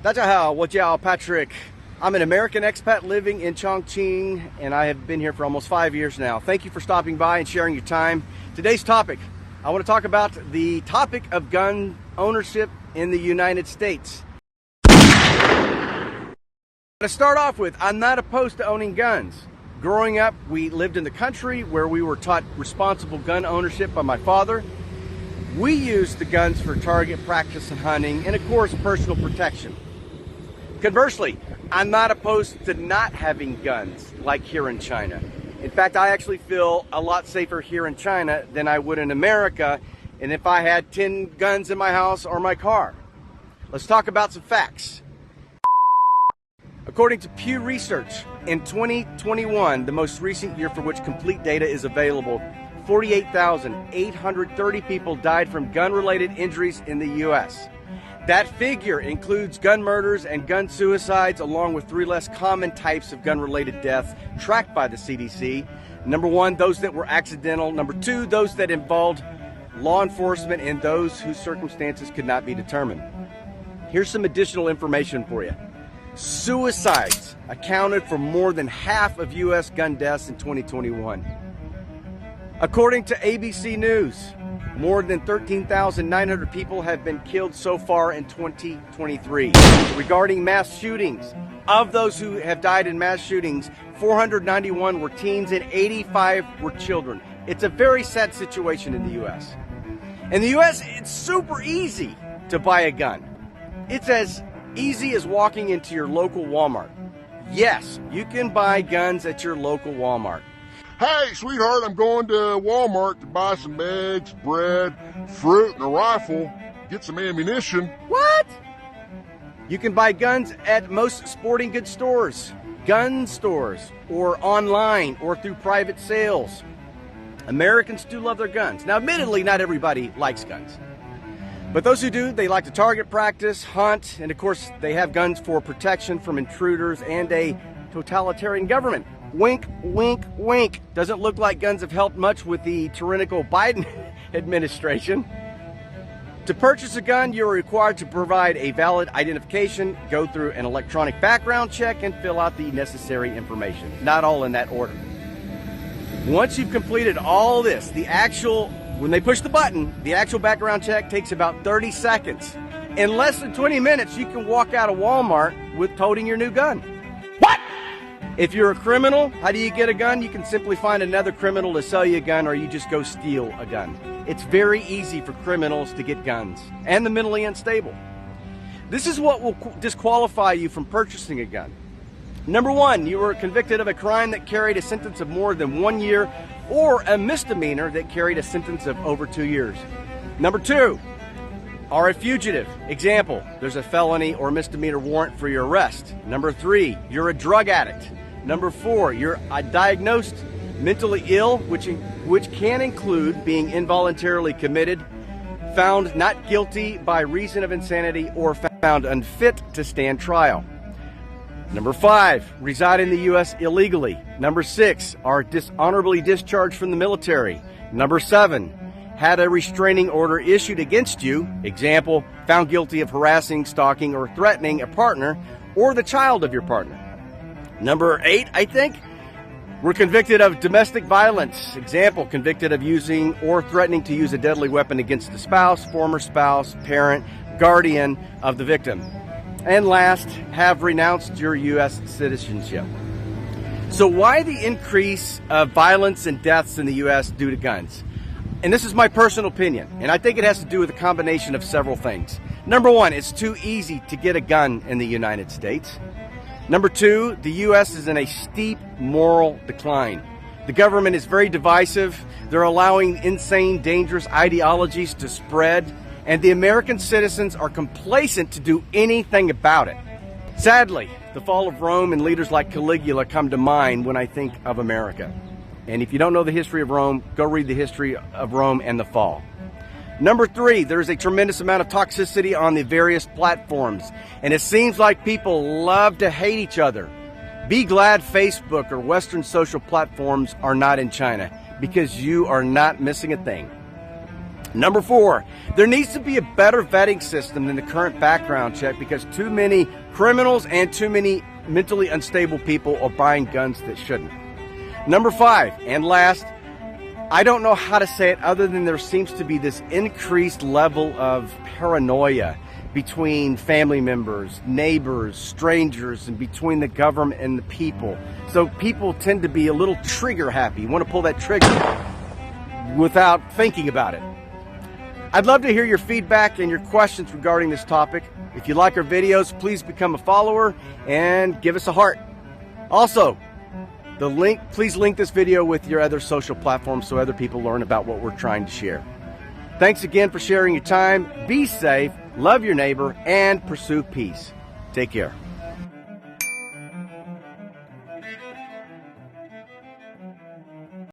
大家好，我叫 Patrick. I'm an American expat living in Chongqing, and I have been here for almost 5 years now. Thank you for stopping by and sharing your time. Today's topic, I want to talk about the topic of gun ownership in the United States. To start off with, I'm not opposed to owning guns. Growing up, we lived in the country where we were taught responsible gun ownership by my father. We used the guns for target practice and hunting, and of course, personal protection. Conversely, I'm not opposed to not having guns like here in China. In fact, I actually feel a lot safer here in China than I would in America, and if I had 10 guns in my house or my car. Let's talk about some facts. According to Pew Research, in 2021, the most recent year for which complete data is available, 48,830 people died from gun-related injuries in the U.S. That figure includes gun murders and gun suicides, along with 3 less common types of gun-related deaths tracked by the CDC. Number 1, those that were accidental. Number 2, those that involved law enforcement, and those whose circumstances could not be determined. Here's some additional information for you. Suicides accounted for more than half of U.S. gun deaths in 2021. According to ABC News, more than 13,900 people have been killed so far in 2023. Regarding mass shootings, of those who have died in mass shootings, 491 were teens and 85 were children. It's a very sad situation in the U.S. In the U.S., it's super easy to buy a gun. It's as easy as walking into your local Walmart. Yes, you can buy guns at your local Walmart. Hey, sweetheart, I'm going to Walmart to buy some eggs, bread, fruit, and a rifle. Get some ammunition. What? You can buy guns at most sporting goods stores, gun stores, or online, or through private sales. Americans do love their guns. Now, admittedly, not everybody likes guns. But those who do, they like to target practice, hunt, and of course, they have guns for protection from intruders and a totalitarian government. Wink, wink, wink. Doesn't look like guns have helped much with the tyrannical Biden administration. To purchase a gun, you're required to provide a valid identification, go through an electronic background check, and fill out the necessary information. Not all in that order. Once you've completed all this, when they push the button, the actual background check takes about 30 seconds. In less than 20 minutes, you can walk out of Walmart with toting your new gun. What? If you're a criminal, how do you get a gun? You can simply find another criminal to sell you a gun, or you just go steal a gun. It's very easy for criminals to get guns, and the mentally unstable. This is what will disqualify you from purchasing a gun. Number 1, you were convicted of a crime that carried a sentence of more than 1 year, or a misdemeanor that carried a sentence of over 2 years. Number 2, are a fugitive. Example, there's a felony or misdemeanor warrant for your arrest. Number 3, you're a drug addict. Number 4, you're diagnosed mentally ill, which can include being involuntarily committed, found not guilty by reason of insanity, or found unfit to stand trial. Number 5, reside in the U.S. illegally. Number 6, are dishonorably discharged from the military. Number 7, had a restraining order issued against you. Example, found guilty of harassing, stalking, or threatening a partner or the child of your partner. Number 8, I think, were convicted of domestic violence. Example, convicted of using or threatening to use a deadly weapon against the spouse, former spouse, parent, guardian of the victim. And last, have renounced your U.S. citizenship. So why the increase of violence and deaths in the U.S. due to guns? And this is my personal opinion, and I think it has to do with a combination of several things. Number 1, it's too easy to get a gun in the United States. Number 2, the U.S. is in a steep moral decline. The government is very divisive. They're allowing insane, dangerous ideologies to spread, and the American citizens are complacent to do anything about it. Sadly, the fall of Rome and leaders like Caligula come to mind when I think of America. And if you don't know the history of Rome, go read the history of Rome and the fall. Number 3, there's a tremendous amount of toxicity on the various platforms, and it seems like people love to hate each other. Be glad Facebook or Western social platforms are not in China, because you are not missing a thing. Number 4, there needs to be a better vetting system than the current background check because too many criminals and too many mentally unstable people are buying guns that shouldn't. Number 5, and last, I don't know how to say it other than there seems to be this increased level of paranoia between family members, neighbors, strangers, and between the government and the people. So people tend to be a little trigger happy, want to pull that trigger without thinking about it. I'd love to hear your feedback and your questions regarding this topic. If you like our videos, please become a follower and give us a heart. Also, please link this video with your other social platforms so other people learn about what we're trying to share. Thanks again for sharing your time. Be safe, love your neighbor, and pursue peace. Take care.